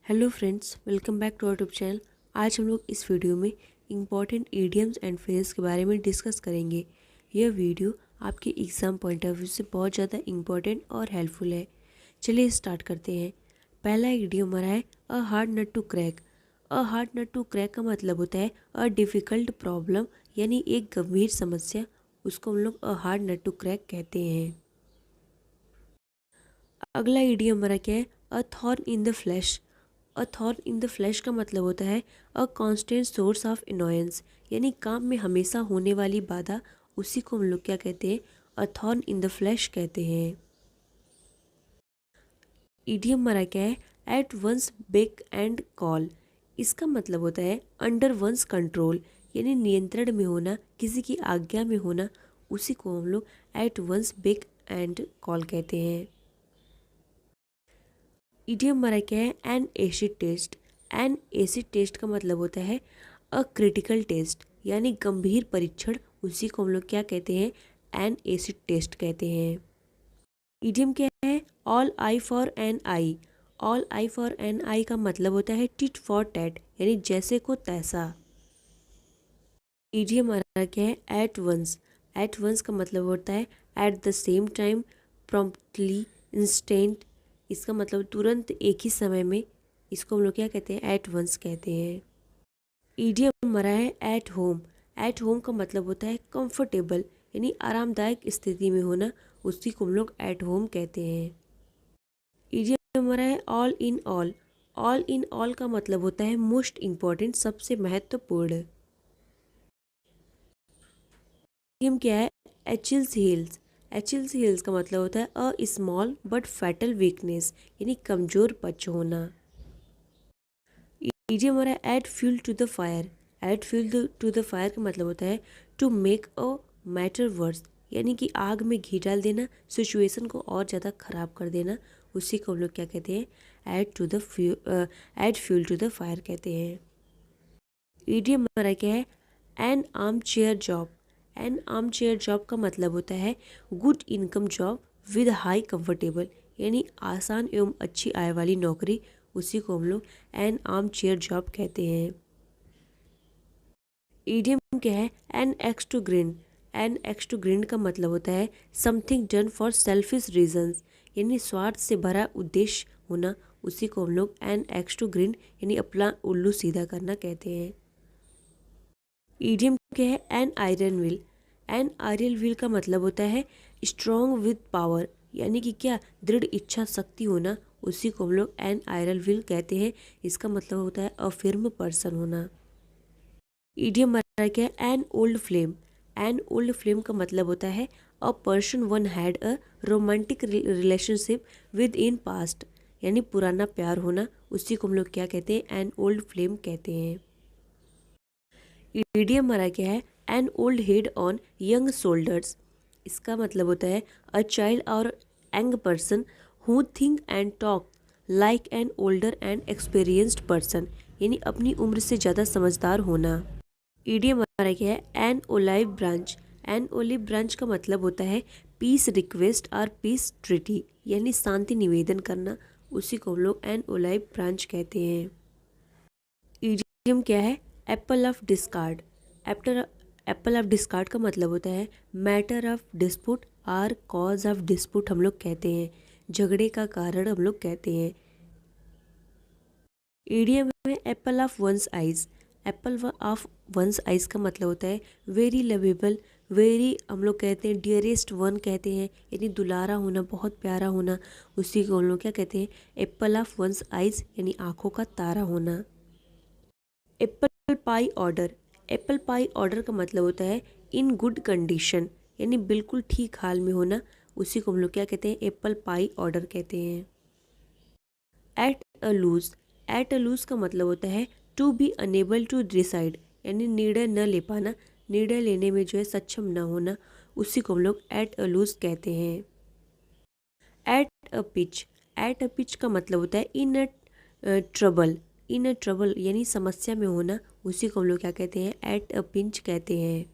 Hello friends, welcome back to our YouTube channel. आज हम लोग इस वीडियो में इम्पॉर्टेंट ईडियम्स एंड फ्रेज के बारे में डिस्कस करेंगे। यह वीडियो आपके एग्ज़ाम पॉइंट ऑफ व्यू से बहुत ज़्यादा इम्पॉर्टेंट और हेल्पफुल है। चलिए स्टार्ट करते हैं। पहला ईडियम हमारा है a hard nut to crack. A hard nut to crack का मतलब होता है अ डिफ़िकल्ट प्रॉब्लम, यानी एक गंभीर समस्या, उसको हम लोग a hard nut to crack कहते हैं। अगला ईडियम हमारा क्या है, a thorn in the flesh. A thorn in the flesh का मतलब होता है a constant source of annoyance, यानी काम में हमेशा होने वाली बाधा। उसी को हम लोग क्या कहते हैं, a thorn in the flesh कहते हैं। इडियम हमारा क्या है, at one's beck and call. इसका मतलब होता है अंडर वंस कंट्रोल, यानी नियंत्रण में होना, किसी की आज्ञा में होना। उसी को हम लोग at one's beck and call कहते हैं। इडियम हमारा क्या है, an acid test. An acid test का मतलब होता है अ क्रिटिकल टेस्ट, यानी गंभीर परीक्षण। उसी को हम लोग क्या कहते हैं, एन एसिड टेस्ट कहते हैं। इडियम क्या है, all eye for an eye. All eye for an eye का मतलब होता है टिट फॉर टैट, यानी जैसे को तैसा। इडियम हमारा क्या है, एट वंस। एट वंस का मतलब होता है at the same time, promptly, instant. इसका मतलब तुरंत, एक ही समय में। इसको हम लोग क्या कहते हैं, एट वंस कहते हैं। इडियम हमारा है एट होम। एट होम का मतलब होता है कंफर्टेबल, यानी आरामदायक स्थिति में होना। उसी को हम लोग एट होम कहते हैं। इडियम हमारा है all in all. All in all का मतलब होता है मोस्ट इम्पॉर्टेंट, सबसे महत्वपूर्ण। इडियम क्या है, एचिल्स हील्स। एचिल्स हील्स का मतलब होता है a small but fatal weakness, यानी कमजोर पक्ष होना। इडियम हमारा add fuel to the fire. Add fuel to the fire का मतलब होता है to make a matter worse, यानी कि आग में घी डाल देना, सिचुएशन को और ज़्यादा ख़राब कर देना। उसी को हम लोग क्या कहते हैं, add fuel to the fire कहते हैं। इडियम हमारा क्या है, an armchair job. An armchair job का मतलब होता है good income job with high comfortable, यानी आसान एवं अच्छी आय वाली नौकरी। उसी को हम लोग एन आर्म चेयर जॉब कहते हैं। इडियम क्या है, an axe to grind. An axe to grind का मतलब होता है something done for selfish reasons, यानी स्वार्थ से भरा उद्देश्य होना। उसी को हम लोग एन एक्स टू ग्रिन, यानी अपना उल्लू सीधा करना कहते हैं। इडियम क्या है, an iron will. An iron will का मतलब होता है स्ट्रॉन्ग विद पावर, यानी कि क्या, दृढ़ इच्छा शक्ति होना। उसी को हम लोग एन आयरन विल कहते हैं। इसका मतलब होता है अ फिर्म पर्सन होना। इडियम हमारा क्या है, an old flame. An old flame का मतलब होता है a person one had a romantic relationship with in past, यानी पुराना प्यार होना। उसी को हम लोग क्या कहते हैं, एन ओल्ड फ्लेम कहते हैं। इडियम हमारा क्या है, an old head on young shoulders. इसका मतलब होता है अ चाइल्ड और young person who think and talk like an older and experienced person, यानी अपनी उम्र से ज़्यादा समझदार होना। इडियम हमारा क्या है, an olive branch. An olive branch का मतलब होता है पीस रिक्वेस्ट और पीस ट्रिटी, यानी शांति निवेदन करना। उसी को हम लोग एन ओलाइव ब्रांच कहते हैं। इडियम क्या है, Apple of discard. Apple of discard का मतलब होता है मैटर ऑफ डिस्प्यूट और कॉज ऑफ डिस्प्यूट हम लोग कहते हैं, झगड़े का कारण हम लोग कहते हैं। इडियम में Apple of once eyes. Apple of once eyes का मतलब होता है वेरी लवेबल, वेरी हम लोग कहते हैं डियरेस्ट वन कहते हैं, यानी दुलारा होना, बहुत प्यारा होना। उसी को हम लोग क्या कहते हैं, एप्पल ऑफ वंस आइज, यानी आँखों का तारा होना। Apple pie order. Apple pie order का मतलब होता है इन गुड कंडीशन, यानी बिल्कुल ठीक हाल में होना। उसी को हम लोग क्या कहते हैं, एप्पल पाई ऑर्डर कहते हैं। At a loss. At a loss का मतलब होता है to be unable to decide, यानी निर्णय न ले पाना, निर्णय लेने में जो है सक्षम न होना। उसी को हम लोग एट अ लूज कहते हैं। At a pitch. At a pitch का मतलब होता है इन a trouble. In a trouble, यानी समस्या में होना। उसी को हम लोग क्या कहते हैं, एट अ पिंच कहते हैं।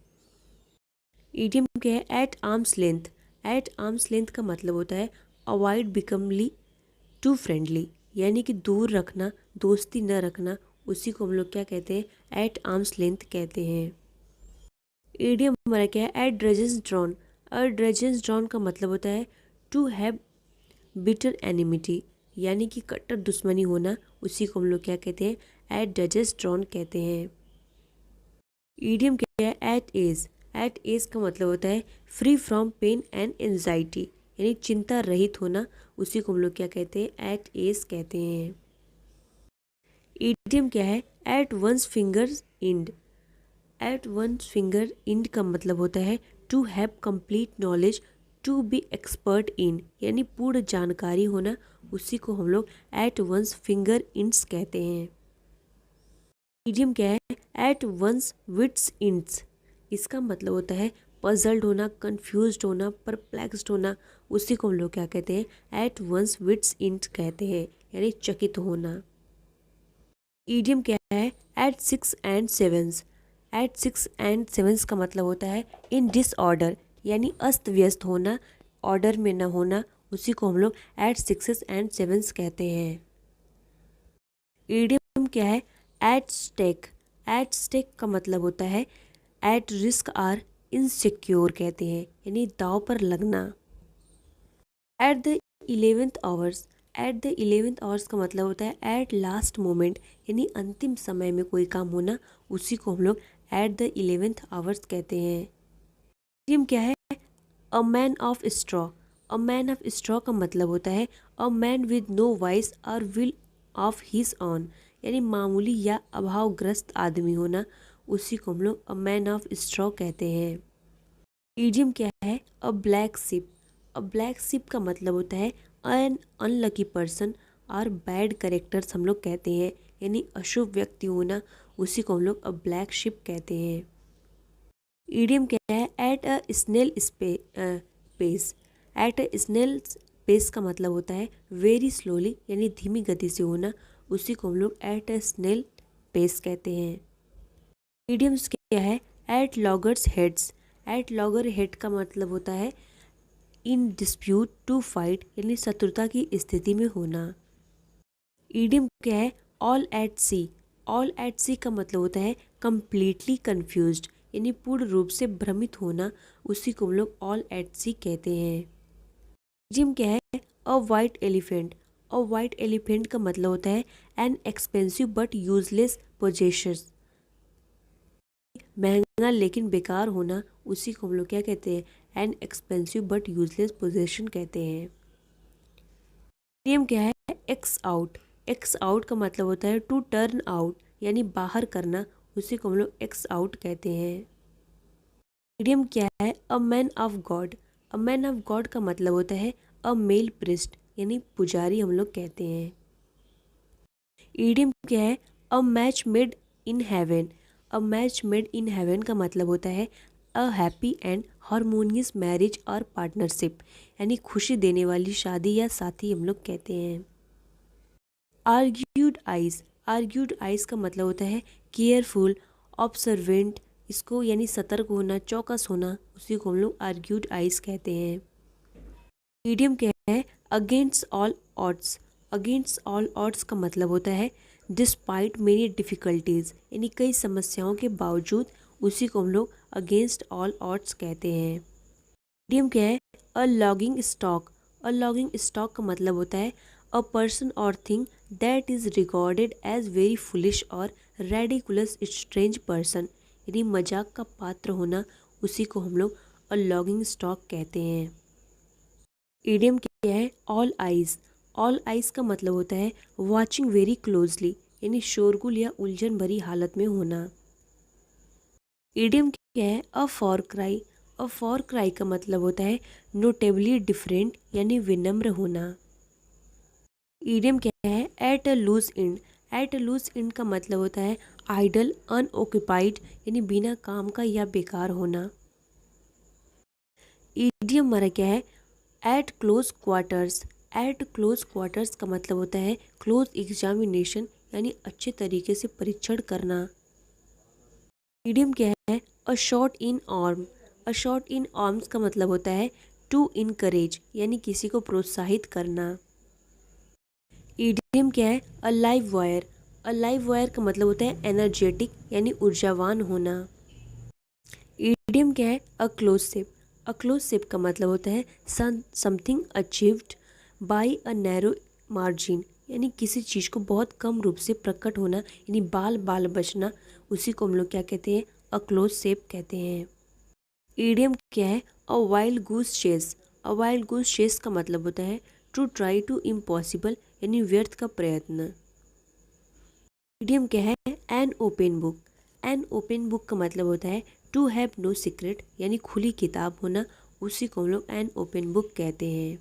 इडियम क्या है, at arm's length. At arm's length का मतलब होता है अवॉइड बिकमली टू फ्रेंडली, यानी कि दूर रखना, दोस्ती न रखना, उसी को हम लोग क्या कहते हैं, एट आर्म्स लेंथ कहते हैं। ईडियम हमारा क्या है, एट ड्रेजेंस ड्रॉन। एट ड्रेजेंस ड्रॉन का मतलब होता है टू हैव बिटर एनिमिटी, यानी कि कट्टर दुश्मनी होना, उसी को हम लोग क्या कहते हैं, एट ड्रेजेंस ड्रॉन कहते हैं। ईडियम क्या है, एट एज। एट एज का मतलब होता है free from pain and anxiety, यानी चिंता रहित होना, उसी को हम लोग क्या कहते हैं, एट एज कहते हैं। ईडियम क्या है, at one's fingers end. At one's finger end का मतलब होता है to have complete knowledge, to be expert in, यानी पूर्ण जानकारी होना, उसी को हम लोग एट वंस फिंगर इंड्स कहते हैं। ईडियम क्या है, एट वंस विट्स इंड्स। इसका मतलब होता है पजल्ड होना, कंफ्यूज्ड होना, परप्लेक्स्ड होना, उसी को हम लोग क्या कहते हैं, एट वंस विट्स इंड्स कहते हैं, यानी चकित होना। ईडियम क्या है, at six and sevens. At six and sevens का मतलब होता है इन डिसऑर्डर, यानी अस्त व्यस्त होना, ऑर्डर में न होना, उसी को हम लोग एट सिक्सेस एंड सेवन्स कहते हैं। ईडियम क्या है, एट स्टेक। एट स्टेक का मतलब होता है एट रिस्क आर इनसिक्योर कहते हैं, यानी दाव पर लगना। At the 11th hours. At the 11th hours का मतलब होता है एट लास्ट मोमेंट, यानी अंतिम समय में कोई काम होना, उसी को हम लोग एट द 11th आवर्स कहते हैं। टीम क्या है, a man of straw. A man of straw का मतलब होता है a man with no voice और विल ऑफ हिज ऑन, यानी मामूली या अभावग्रस्त आदमी होना, उसी को हम लोग अ मैन ऑफ स्ट्रॉ कहते हैं। ईडियम क्या है, अ ब्लैक शिप। अ ब्लैक शिप का मतलब होता है एन अनलकी पर्सन और बैड करेक्टर्स हम लोग कहते हैं, यानी अशुभ व्यक्ति होना, उसी को हम लोग अ ब्लैक शिप कहते हैं। ईडियम क्या है, at a snail pace. At a snail pace का मतलब होता है वेरी स्लोली, यानी धीमी गति से होना, उसी को हम लोग एट अ स्नेल पेस कहते हैं। ईडियम्स क्या है, at loggers heads. At logger head का मतलब होता है इन डिस्प्यूट टू फाइट, यानी शत्रुता की स्थिति में होना। ईडियम क्या है, all at sea. All at sea का मतलब होता है कंप्लीटली कंफ्यूज्ड, यानी पूर्ण रूप से भ्रमित होना, उसी को हम लोग ऑल एट सी कहते हैं। ईडियम क्या है, अ वाइट एलिफेंट। अ वाइट एलिफेंट का मतलब होता है an expensive but useless possessions, महंगा लेकिन बेकार होना, उसी को हम लोग क्या कहते हैं, an expensive but useless possession कहते हैं। नियम क्या है, एक्स आउट। एक्स आउट का मतलब होता है टू टर्न आउट, यानी बाहर करना, उसी को हम लोग एक्स आउट कहते हैं। इडियम क्या है, a man of God. A man of God का मतलब होता है अ मेल प्रिस्ट, यानी पुजारी हम लोग कहते हैं। इडियम क्या है, a match made in heaven. A match made in heaven का मतलब होता है a happy and harmonious marriage और पार्टनरशिप, यानी खुशी देने वाली शादी या साथी हम लोग कहते हैं। Argued eyes. आर्ग्यूड आइज का मतलब होता है केयरफुल, ऑब्जर्वेंट, इसको यानी सतर्क होना, चौकस होना, उसी को हम लोग आर्ग्यूड आइज कहते हैं। ईडियम क्या है, against all odds. Against all odds का मतलब होता है डिस्पाइट मेनी डिफ़िकल्टीज, यानी कई समस्याओं के बावजूद, उसी को हम लोग अगेंस्ट ऑल ऑड्स कहते हैं। ईडियम क्या है, a laughing stock. A laughing stock का मतलब होता है अ पर्सन और thing that is recorded as very foolish और रेडिकुलस स्ट्रेंज पर्सन, यानी मजाक का पात्र होना, उसी को हम लोग अ लॉगिंग स्टॉक कहते हैं। ईडियम क्या है, ऑल आइज। ऑल आइज का मतलब होता है वॉचिंग वेरी क्लोजली, यानी शोरगुल या उलझन भरी हालत में होना। ईडियम क्या है, a for cry. A for cry का मतलब होता है नोटेबली डिफरेंट, यानी विनम्र होना। ईडियम क्या है, at a loose end. At a loose end का मतलब होता है आइडल, अनऑक्यूपाइड, यानी बिना काम का या बेकार होना। ईडियम हमारा क्या है, eight close quarters. Eight close quarters का मतलब होता है क्लोज एग्जामिनेशन, यानी अच्छे तरीके से परीक्षण करना। ईडियम क्या है, a shot in arm. A shot in arms का मतलब होता है टू इनकरेज, यानी किसी को प्रोत्साहित करना। ईडियम इडियम क्या है? A live wire. A live wire का मतलब होता है एनर्जेटिक यानी ऊर्जावान होना। ईडियम क्या है? A close shape. A close shape का मतलब होता है something achieved by a narrow margin, यानी किसी चीज़ को बहुत कम रूप से प्रकट होना, यानी बाल बाल बचना, उसी को हम लोग क्या कहते हैं? अ क्लोज शेप कहते हैं। ईडियम क्या है? अ वाइल्ड गूस चेस। अ वाइल्ड गूस चेस का मतलब होता है टू ट्राई टू इम्पॉसिबल, यानी व्यर्थ का प्रयत्न। मीडियम क्या है? An open book. An open book का मतलब होता है टू हैव नो सीक्रेट, यानी खुली किताब होना, उसी को हम लोग एन ओपन बुक कहते हैं।